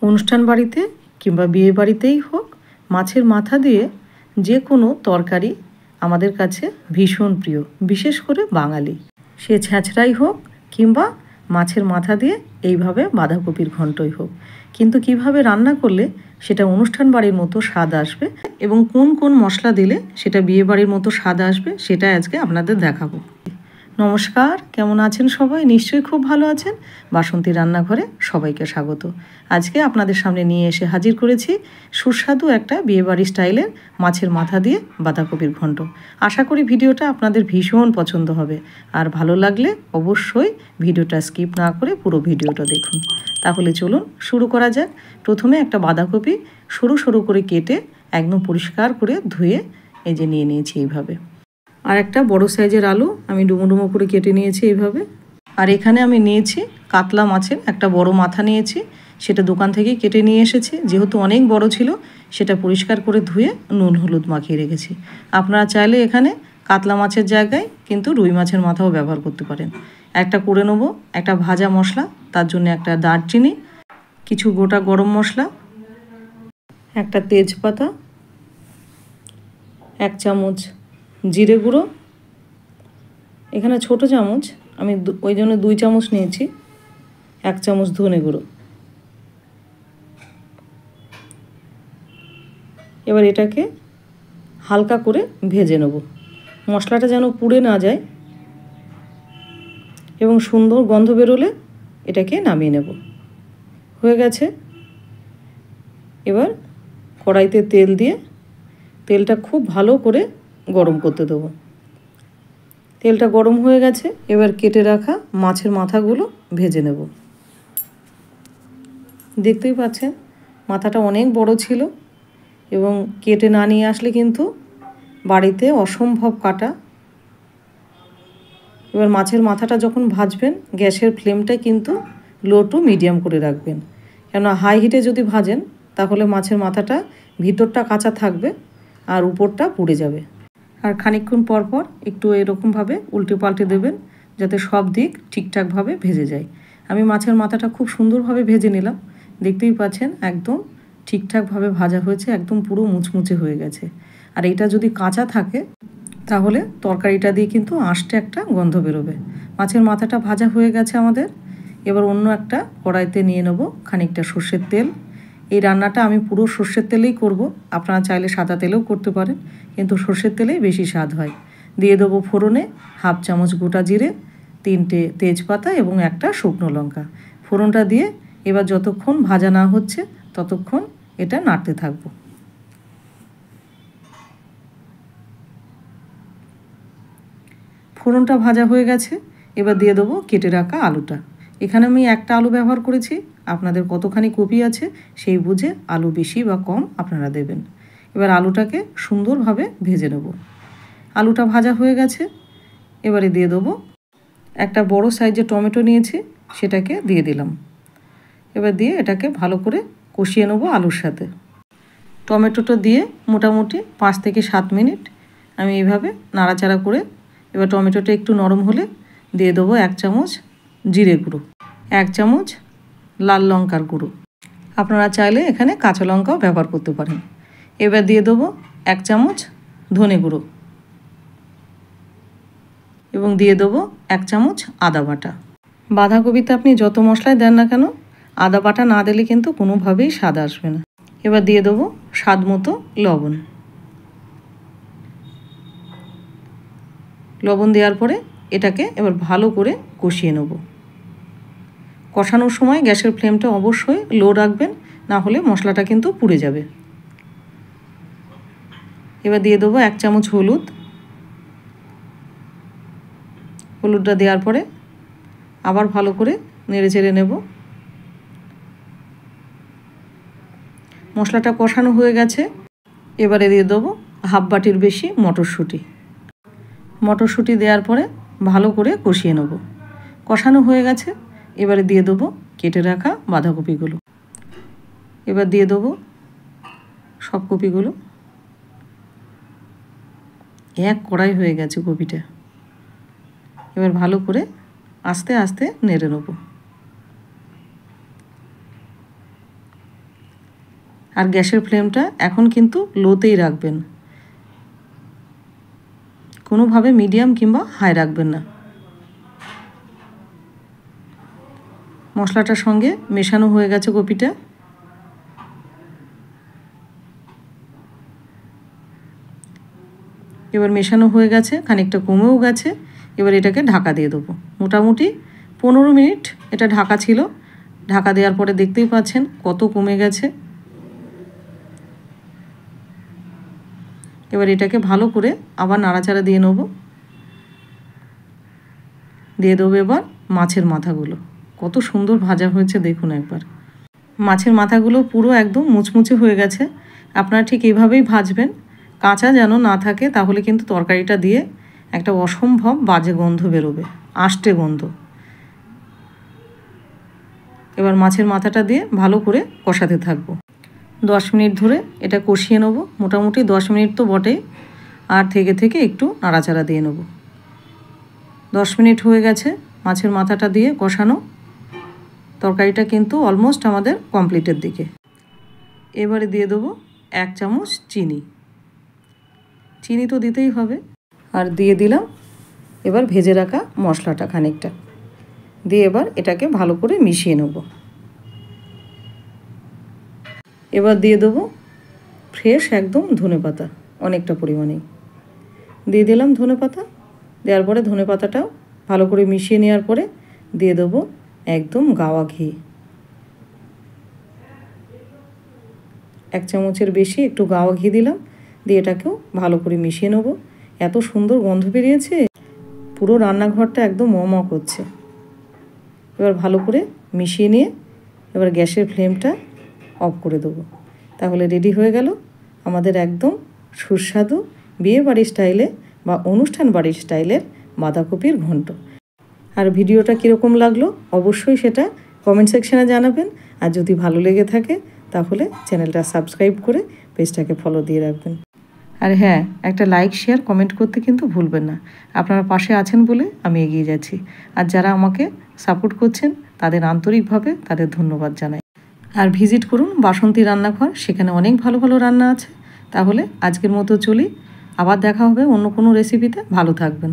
অনুষ্ঠান বাড়িতে কিংবা বিয়ে বাড়িতেই হোক, মাছের মাথা দিয়ে যে কোনো তরকারি আমাদের কাছে ভীষণ প্রিয়, বিশেষ করে বাঙালি। সে ছ্যাঁচড়াই হোক কিংবা মাছের মাথা দিয়ে এইভাবে বাঁধাকপির ঘন্টই হোক, কিন্তু কিভাবে রান্না করলে সেটা অনুষ্ঠান বাড়ির মতো স্বাদ আসবে এবং কোন কোন মশলা দিলে সেটা বিয়ে বাড়ির মতো স্বাদ আসবে সেটা আজকে আপনাদের দেখাবো। নমস্কার, কেমন আছেন সবাই? নিশ্চয়ই খুব ভালো আছেন। বাসন্তী রান্নাঘরে সবাইকে স্বাগত। আজকে আপনাদের সামনে নিয়ে এসে হাজির করেছি সুস্বাদু একটা বিয়েবাড়ি স্টাইলের মাছের মাথা দিয়ে বাঁধাকপির ঘন্ট। আশা করি ভিডিওটা আপনাদের ভীষণ পছন্দ হবে, আর ভালো লাগলে অবশ্যই ভিডিওটা স্কিপ না করে পুরো ভিডিওটা দেখুন। তাহলে চলুন শুরু করা যাক। প্রথমে একটা বাঁধাকপি সরু সরু করে কেটে একদম পরিষ্কার করে ধুয়ে এই যে নিয়ে নিয়েছি এইভাবে। আর একটা বড় সাইজের আলু আমি ডুমো ডুমো করে কেটে নিয়েছি এইভাবে। আর এখানে আমি নিয়েছি কাতলা মাছের একটা বড় মাথা নিয়েছি, সেটা দোকান থেকে কেটে নিয়ে এসেছি। যেহেতু অনেক বড় ছিল, সেটা পরিষ্কার করে ধুয়ে নুন হলুদ মাখিয়ে রেখেছি। আপনারা চাইলে এখানে কাতলা মাছের জায়গায় কিন্তু রুই মাছের মাথাও ব্যবহার করতে পারেন। একটা করে নেবো একটা ভাজা মশলা, তার জন্য একটা দারচিনি, কিছু গোটা গরম মশলা, একটা তেজপাতা, 1 চামচ জিরে গুঁড়ো, এখানে ছোট চামচ আমি ওই জন্য 2 চামচ নিয়েছি, 1 চামচ ধনে গুঁড়ো। এবার এটাকে হালকা করে ভেজে নেব, মশলাটা যেন পুড়ে না যায় এবং সুন্দর গন্ধ বেরোলে এটাকে নামিয়ে নেব। হয়ে গেছে। এবার কড়াইতে তেল দিয়ে তেলটা খুব ভালো করে গরম করতে দেবো। তেলটা গরম হয়ে গেছে, এবার কেটে রাখা মাছের মাথাগুলো ভেজে নেব। দেখতেই পাচ্ছেন মাথাটা অনেক বড় ছিল এবং কেটে না নিয়ে আসলে কিন্তু বাড়িতে অসম্ভব কাটা। এবার মাছের মাথাটা যখন ভাজবেন গ্যাসের ফ্লেমটা কিন্তু লো টু মিডিয়াম করে রাখবেন, কেননা হাই হিটে যদি ভাজেন তাহলে মাছের মাথাটা ভিতরটা কাঁচা থাকবে আর উপরটা পুড়ে যাবে। আর খানিকক্ষণ পর পর একটু এরকমভাবে উল্টে পাল্টে দেবেন যাতে সব দিক ঠিকঠাকভাবে ভেজে যায়। আমি মাছের মাথাটা খুব সুন্দরভাবে ভেজে নিলাম। দেখতেই পাচ্ছেন একদম ঠিকঠাকভাবে ভাজা হয়েছে, একদম পুরো মুচমুচে হয়ে গেছে। আর এটা যদি কাঁচা থাকে তাহলে তরকারিটা দিয়ে কিন্তু আঁশটে একটা গন্ধ বেরোবে। মাছের মাথাটা ভাজা হয়ে গেছে আমাদের। এবার অন্য একটা কড়াইতে নিয়ে নেব খানিকটা সর্ষের তেল। এই রান্নাটা আমি পুরো সর্ষের তেলেই করব, আপনারা চাইলে সাদা তেলেও করতে পারেন, কিন্তু সর্ষের তেলেই বেশি স্বাদ হয়। দিয়ে দেবো ফোড়নে 1/2 চামচ গোটা জিরে, 3টে তেজপাতা এবং একটা শুকনো লঙ্কা। ফোড়নটা দিয়ে এবার যতক্ষণ ভাজা না হচ্ছে ততক্ষণ এটা নাড়তে থাকবো। ফোড়নটা ভাজা হয়ে গেছে, এবার দিয়ে দেবো কেটে রাখা আলুটা। এখানে আমি একটা আলু ব্যবহার করেছি, আপনাদের কতখানি কপি আছে সেই বুঝে আলু বেশি বা কম আপনারা দেবেন। এবার আলুটাকে সুন্দরভাবে ভেজে নেব। আলুটা ভাজা হয়ে গেছে, এবারে দিয়ে দেবো একটা বড় সাইজের টমেটো নিয়েছি, সেটাকে দিয়ে দিলাম। এবার দিয়ে এটাকে ভালো করে কষিয়ে নেবো আলুর সাথে। টমেটোটা দিয়ে মোটামুটি 5 থেকে 7 মিনিট আমি এইভাবে নাড়াচাড়া করে, এবার টমেটোটা একটু নরম হলে দিয়ে দেবো 1 চামচ জিরে গুঁড়ো, 1 চামচ লাল লঙ্কার গুঁড়ো। আপনারা চাইলে এখানে কাঁচা লঙ্কাও ব্যবহার করতে পারেন। এবার দিয়ে দেবো 1 চামচ ধনে গুঁড়ো এবং দিয়ে দেবো 1 চামচ আদা বাটা। বাঁধাকপিতে আপনি যত মশলাই দেন না কেন আদা বাটা না দিলে কিন্তু কোনোভাবেই স্বাদ আসবে না। এবার দিয়ে দেবো স্বাদ মতো লবণ। লবণ দেওয়ার পরে এটাকে এবার ভালো করে কষিয়ে নেব। কষানোর সময় গ্যাসের ফ্লেমটা অবশ্যই লো রাখবেন, না হলে মশলাটা কিন্তু পুড়ে যাবে। এবার দিয়ে দেবো 1 চামচ হলুদ। হলুদটা দেওয়ার পরে আবার ভালো করে নেড়ে চেড়ে নেব। মশলাটা কষানো হয়ে গেছে, এবারে দিয়ে দেবো 1/2 বাটির বেশি মটরশুঁটি। মটরশুঁটি দেওয়ার পরে ভালো করে কষিয়ে নেব। কষানো হয়ে গেছে, এবারে দিয়ে দেবো কেটে রাখা বাঁধাকপিগুলো। এবার দিয়ে দেবো সব কপিগুলো। এক কড়াই হয়ে গেছে কপিটা। এবার ভালো করে আস্তে আস্তে নেড়ে নেব। আর গ্যাসের ফ্লেমটা এখন কিন্তু লোতেই রাখবেন, কোনোভাবে মিডিয়াম কিংবা হাই রাখবেন না। মশলাটার সঙ্গে মেশানো হয়ে গেছে কপিটা। এবার মেশানো হয়ে গেছে, খানিকটা কমেও গেছে। এবার এটাকে ঢাকা দিয়ে দেবো। মোটামুটি 15 মিনিট এটা ঢাকা ছিল। ঢাকা দেওয়ার পরে দেখতেই পাচ্ছেন কত কমে গেছে। এবার এটাকে ভালো করে আবার নাড়াচাড়া দিয়ে নেব। দিয়ে দেবো এবার মাছের মাথাগুলো। কত সুন্দর ভাজা হয়েছে দেখুন একবার। মাছের মাথাগুলো পুরো একদম মুচমুচে হয়ে গেছে। আপনারা ঠিক এইভাবেই ভাজবেন, কাঁচা যেন না থাকে, তাহলে কিন্তু তরকারিটা দিয়ে একটা অসম্ভব বাজে গন্ধ বেরোবে, আষ্টে গন্ধ। এবার মাছের মাথাটা দিয়ে ভালো করে কষাতে থাকবো। 10 মিনিট ধরে এটা কষিয়ে নেব। মোটামুটি 10 মিনিট তো বটেই, আর থেকে থেকে একটু নাড়াচাড়া দিয়ে নেব। 10 মিনিট হয়ে গেছে মাছের মাথাটা দিয়ে কষানো। তরকারিটা কিন্তু অলমোস্ট আমাদের কমপ্লিটের দিকে। এবারে দিয়ে দেবো 1 চামচ চিনি। চিনি তো দিতেই হবে। আর দিয়ে দিলাম এবার ভেজে রাখা মশলাটা খানিকটা দিয়ে এবার এটাকে ভালো করে মিশিয়ে নেব। এবার দিয়ে দেবো ফ্রেশ একদম ধনেপাতা, অনেকটা পরিমাণেই দিয়ে দিলাম ধনেপাতা। দেওয়ার পরে ধনেপাতাটাও ভালো করে মিশিয়ে নেওয়ার পরে দিয়ে দেবো একদম গাওয়া ঘি। 1 চামচের বেশি একটু গাওয়া ঘি দিলাম। দিয়ে এটাকেও ভালো করে মিশিয়ে নেব। এত সুন্দর গন্ধ বেরিয়েছে, পুরো রান্নাঘরটা একদম ম করছে। এবার ভালো করে মিশিয়ে নিয়ে এবার গ্যাসের ফ্লেমটা অফ করে দেবো। তাহলে রেডি হয়ে গেল আমাদের একদম সুস্বাদু বিয়েবাড়ির স্টাইলে বা অনুষ্ঠান বাড়ির স্টাইলের বাঁধাকপির ঘন্ট। আর ভিডিওটা কীরকম লাগলো অবশ্যই সেটা কমেন্ট সেকশানে জানাবেন। আর যদি ভালো লেগে থাকে তাহলে চ্যানেলটা সাবস্ক্রাইব করে পেজটাকে ফলো দিয়ে রাখবেন। আর হ্যাঁ, একটা লাইক শেয়ার কমেন্ট করতে কিন্তু ভুলবেন না। আপনারা পাশে আছেন বলে আমি এগিয়ে যাচ্ছি। আর যারা আমাকে সাপোর্ট করছেন তাদের আন্তরিকভাবে তাদের ধন্যবাদ জানাই। আর ভিজিট করুন বাসন্তী রান্নাঘর, সেখানে অনেক ভালো ভালো রান্না আছে। তাহলে আজকের মতো চলি, আবার দেখা হবে অন্য কোনো রেসিপিতে। ভালো থাকবেন।